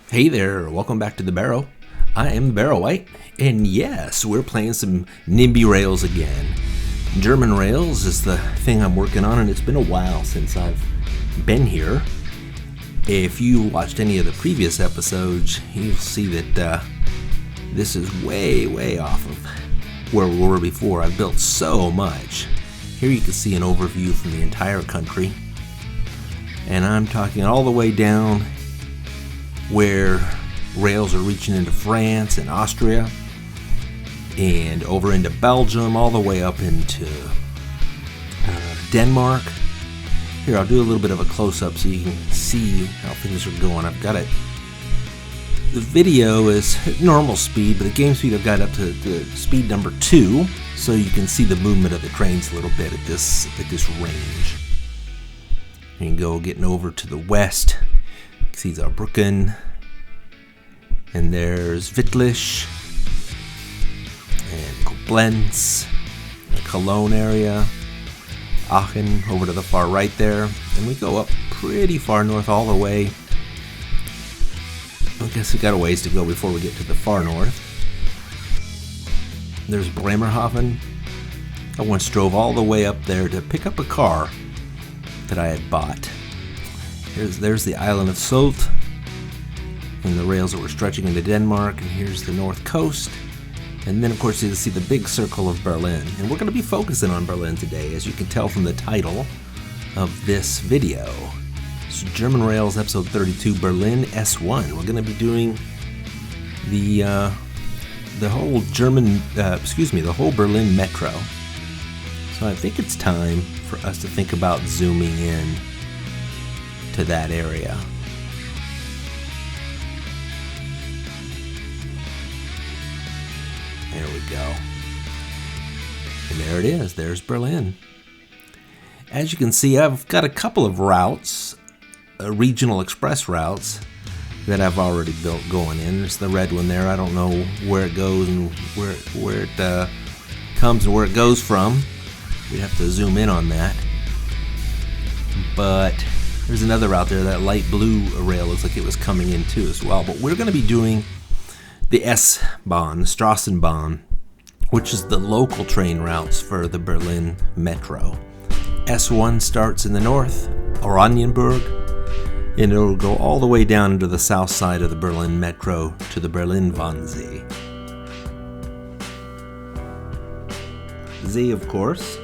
Hey there, welcome back to the Barrow. I am the Barrow White, and yes, we're playing some NIMBY rails again. German rails is the thing I'm working on, and it's been a while since I've been here. If you watched any of the previous episodes, you'll see that this is way off of where we were before. I've built so much. Here you can see an overview from the entire country, and I'm talking all the way down where rails are reaching into France and Austria and over into Belgium, all the way up into Denmark. Here, I'll do a little bit of a close-up so you can see how things are going. I've got it. The video is at normal speed, but the game speed I've got up to speed number 2, so you can see the movement of the trains a little bit at this range. You can go getting over to the west. See Saarbrücken, and there's Wittlich, and Koblenz, the Cologne area, Aachen over to the far right there, and we go up pretty far north all the way. I guess we got a ways to go before we get to the far north. There's Bremerhaven. I once drove all the way up there to pick up a car that I had bought. There's the island of Sylt, and the rails that were stretching into Denmark, and here's the north coast. And then, of course, you see the big circle of Berlin. And we're going to be focusing on Berlin today, as you can tell from the title of this video. It's German Rails, episode 32, Berlin S1. We're going to be doing the whole the whole Berlin Metro. So I think it's time for us to think about zooming in to that area. There we go. And there it is. There's Berlin. As you can see, I've got a couple of routes, regional express routes, that I've already built going in. There's the red one there. I don't know where it goes and where it comes and where it goes from. We'd have to zoom in on that. But there's another route there. That light blue rail looks like it was coming in too as well. But we're going to be doing the S-Bahn, the Straßenbahn, which is the local train routes for the Berlin Metro. S1 starts in the north, Oranienburg, and it'll go all the way down into the south side of the Berlin Metro to the Berlin Wannsee. Z, of course,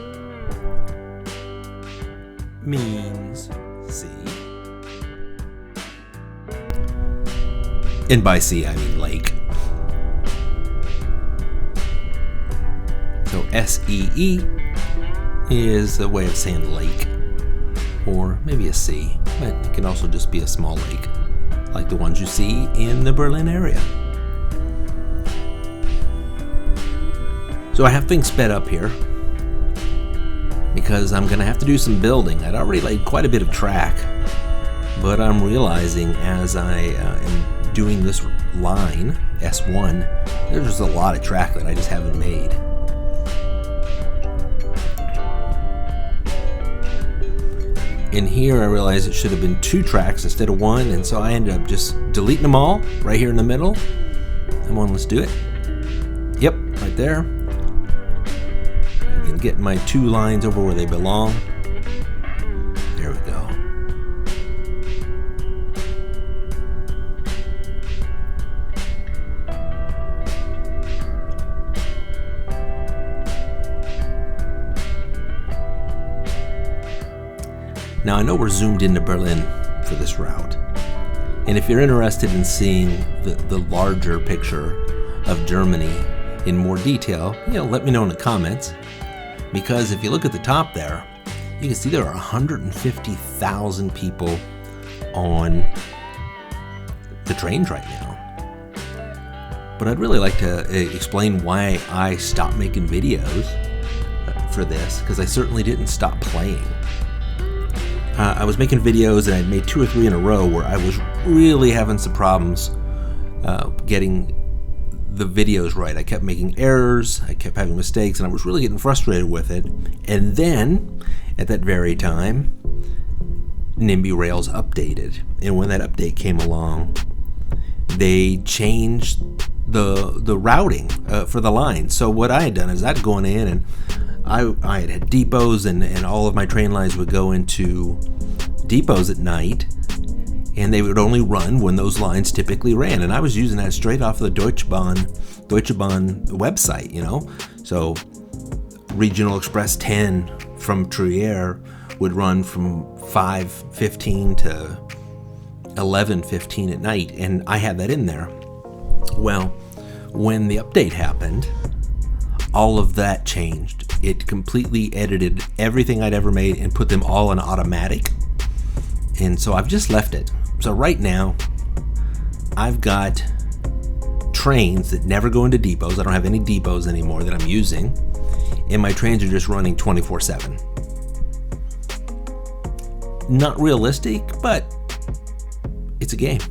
means sea. And by sea, I mean lake. So S-E-E is a way of saying lake, or maybe a sea, but it can also just be a small lake, like the ones you see in the Berlin area. So I have things sped up here, because I'm going to have to do some building. I'd already laid quite a bit of track, but I'm realizing as I am doing this line, S1, there's a lot of track that I just haven't made. In here, I realized it should have been 2 tracks instead of 1, and so I ended up just deleting them all right here in the middle. Come on, let's do it. Yep, right there. And get my 2 lines over where they belong. There we go. Now I know we're zoomed into Berlin for this route, and if you're interested in seeing the larger picture of Germany in more detail, let me know in the comments, because if you look at the top there, you can see there are 150,000 people on the trains right now. But I'd really like to explain why I stopped making videos for this, because I certainly didn't stop playing. I was making videos, and I'd made 2 or 3 in a row where I was really having some problems getting the videos right. I kept making errors, I kept having mistakes, and I was really getting frustrated with it. And then, at that very time, NIMBY Rails updated. And when that update came along, they changed the routing for the line. So what I had done is I'd gone in and I had depots, and all of my train lines would go into depots at night, and they would only run when those lines typically ran. And I was using that straight off of the Deutsche Bahn website, you know. So Regional Express 10 from Trier would run from 5:15 to 11:15 at night, and I had that in there. Well, when the update happened, all of that changed. It completely edited everything I'd ever made and put them all in automatic. And so I've just left it. So right now, I've got trains that never go into depots. I don't have any depots anymore that I'm using. And my trains are just running 24/7. Not realistic, but it's a game.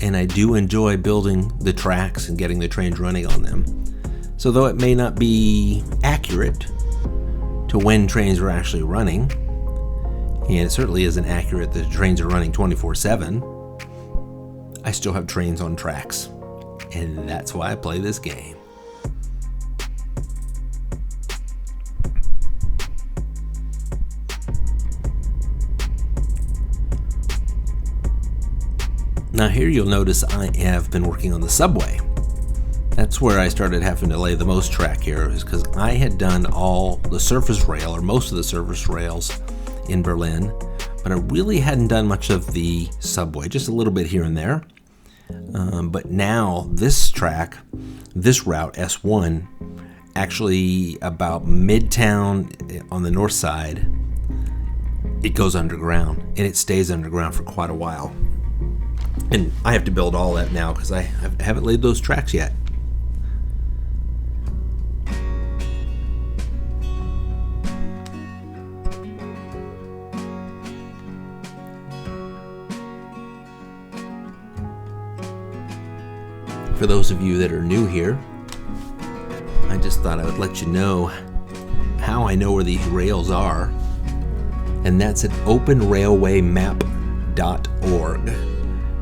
And I do enjoy building the tracks and getting the trains running on them. So though it may not be accurate to when trains are actually running, and it certainly isn't accurate that trains are running 24/7, I still have trains on tracks. And that's why I play this game. Now here you'll notice I have been working on the subway. That's where I started having to lay the most track here, is because I had done all the surface rail, or most of the surface rails in Berlin, but I really hadn't done much of the subway, just a little bit here and there. But now this track, this route, S1, actually about Midtown on the north side, it goes underground, and it stays underground for quite a while. And I have to build all that now because I haven't laid those tracks yet. For those of you that are new here, I just thought I would let you know how I know where these rails are. And that's at openrailwaymap.org.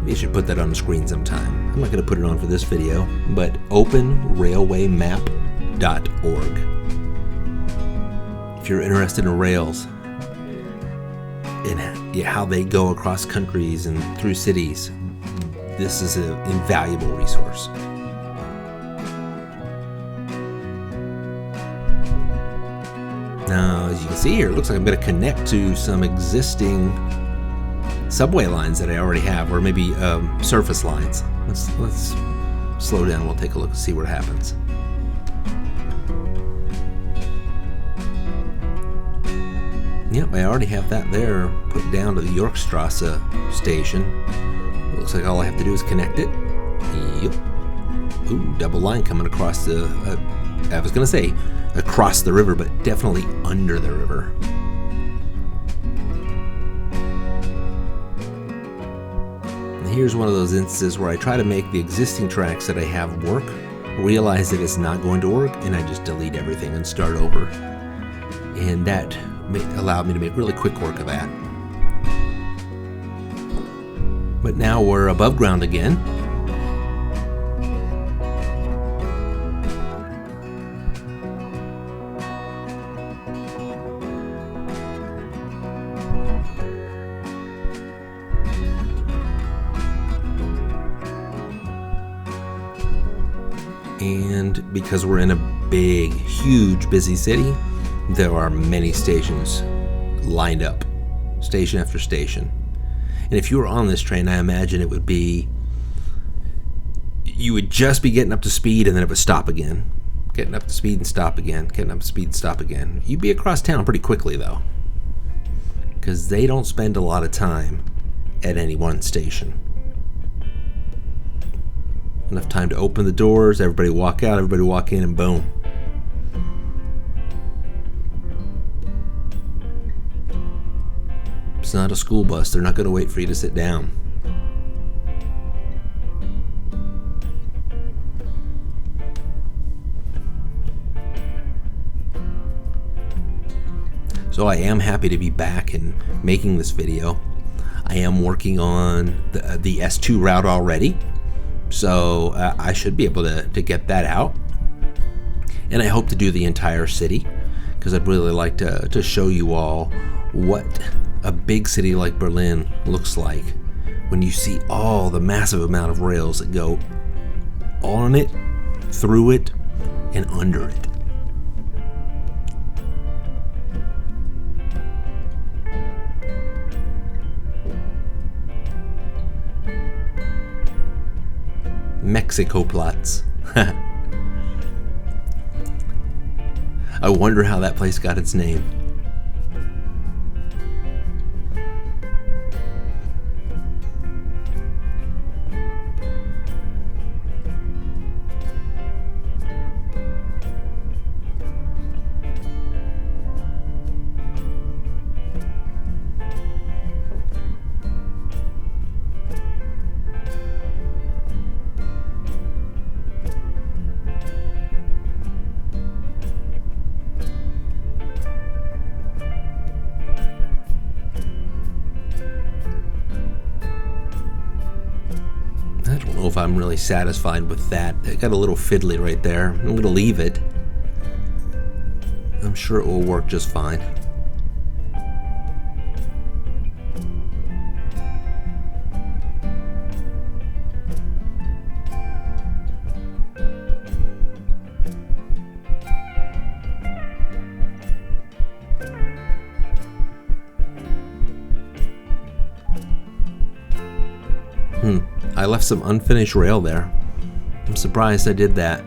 Maybe I should put that on the screen sometime. I'm not going to put it on for this video, but openrailwaymap.org. If you're interested in rails and how they go across countries and through cities, this is an invaluable resource. Now, as you can see here, it looks like I'm going to connect to some existing subway lines that I already have, or maybe surface lines. Let's slow down. We'll take a look and see what happens. Yep, I already have that there put down to the Yorkstrasse station. It looks like all I have to do is connect it. Yep. Ooh, double line coming across the, I was going to say across the river, but definitely under the river. And here's one of those instances where I try to make the existing tracks that I have work, realize that it's not going to work, and I just delete everything and start over. And that allowed me to make really quick work of that. But now we're above ground again. And because we're in a big, huge, busy city, there are many stations lined up, station after station. And if you were on this train, I imagine it would be, you would just be getting up to speed and then it would stop again. Getting up to speed and stop again, getting up to speed and stop again. You'd be across town pretty quickly though, because they don't spend a lot of time at any one station. Enough time to open the doors, everybody walk out, everybody walk in, and boom. It's not a school bus. They're not going to wait for you to sit down. So I am happy to be back and making this video. I am working on the S2 route already, so I should be able to get that out. And I hope to do the entire city, because I'd really like to show you all what a big city like Berlin looks like when you see all the massive amount of rails that go on it, through it, and under it. Mexikoplatz. I wonder how that place got its name. I don't know if I'm really satisfied with that. It got a little fiddly right there. I'm going to leave it. I'm sure it will work just fine. I left some unfinished rail there. I'm surprised I did that.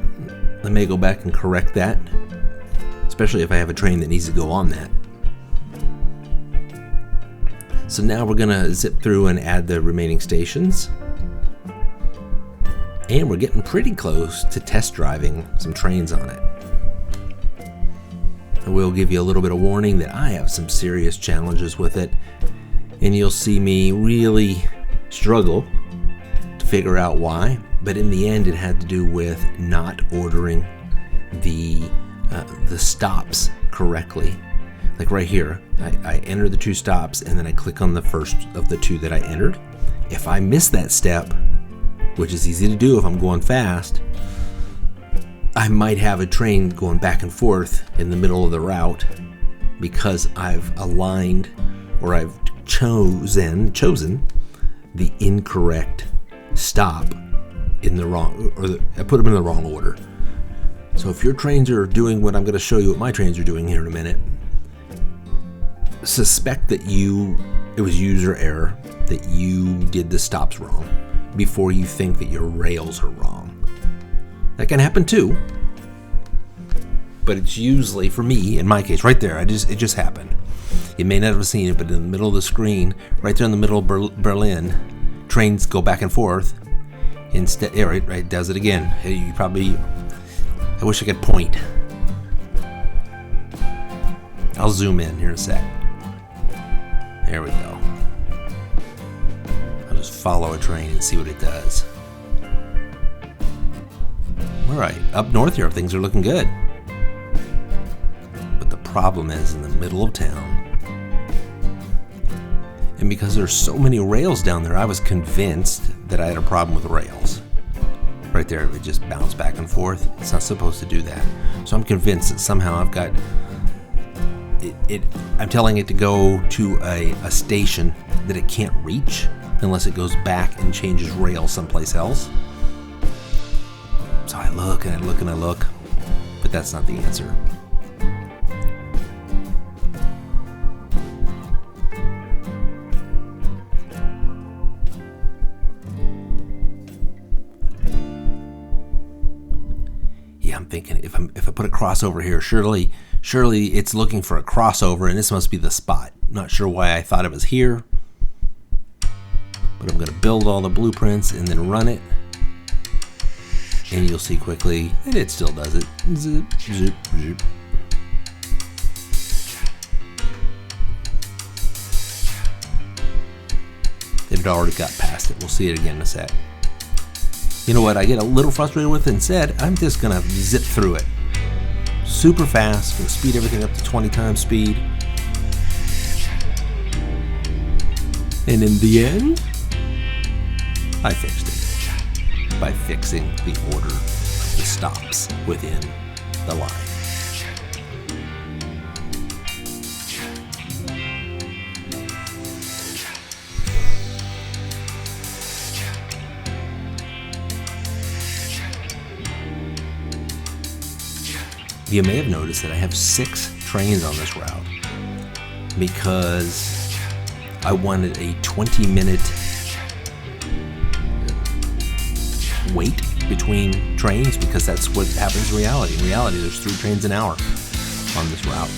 I may go back and correct that, especially if I have a train that needs to go on that. So now we're gonna zip through and add the remaining stations. And we're getting pretty close to test driving some trains on it. I will give you a little bit of warning that I have some serious challenges with it, and you'll see me really struggle to figure out why, but in the end it had to do with not ordering the stops correctly. Like right here, I enter the 2 stops and then I click on the first of the 2 that I entered. If I miss that step, which is easy to do if I'm going fast, I might have a train going back and forth in the middle of the route because I've aligned or I've chosen the incorrect stop in the wrong, or I put them in the wrong order. So if your trains are doing what I'm going to show you what my trains are doing here in a minute, suspect that it was user error, that you did the stops wrong before you think that your rails are wrong. That can happen too, but it's usually, for me, in my case, right there, it just happened. You may not have seen it, but in the middle of the screen, right there in the middle of Berlin, trains go back and forth. Instead, yeah, right, it does it again. You probably, I wish I could point. I'll zoom in here in a sec. There we go. I'll just follow a train and see what it does. All right, up north here, things are looking good. But the problem is in the middle of town. And because there's so many rails down there, I was convinced that I had a problem with rails. Right there, it just bounced back and forth. It's not supposed to do that. So I'm convinced that somehow I've got I'm telling it to go to a station that it can't reach unless it goes back and changes rail someplace else. So I look and I look and I look, but that's not the answer. Yeah, I'm thinking if I put a crossover here, surely it's looking for a crossover, and this must be the spot. Not sure why I thought it was here, but I'm going to build all the blueprints and then run it, and you'll see quickly that it still does it. Zip, zip, zip. It had already got past it. We'll see it again in a sec. You know what I get a little frustrated with? Instead, I'm just going to zip through it. Super fast, going to speed everything up to 20 times speed. And in the end, I fixed it by fixing the order of the stops within the line. You may have noticed that I have 6 trains on this route because I wanted a 20-minute wait between trains, because that's what happens in reality. In reality, there's 3 trains an hour on this route.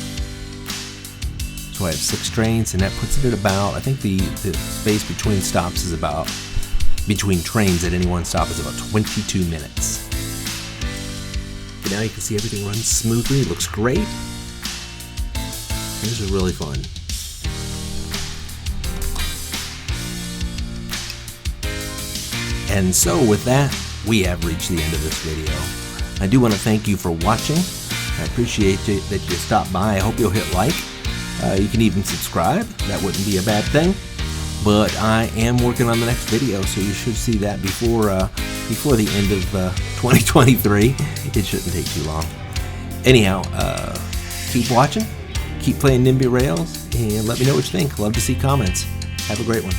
So I have 6 trains, and that puts it at about, I think the space between stops is about, between trains at any one stop is about 22 minutes. But now you can see everything runs smoothly. It looks great. These are really fun. And so with that, we have reached the end of this video. I do want to thank you for watching. I appreciate that you stopped by. I hope you'll hit like. You can even subscribe. That wouldn't be a bad thing. But I am working on the next video, so you should see that before the end of 2023. It shouldn't take too long. Anyhow, keep watching, keep playing NIMBY Rails, and let me know what you think. Love to see comments. Have a great one.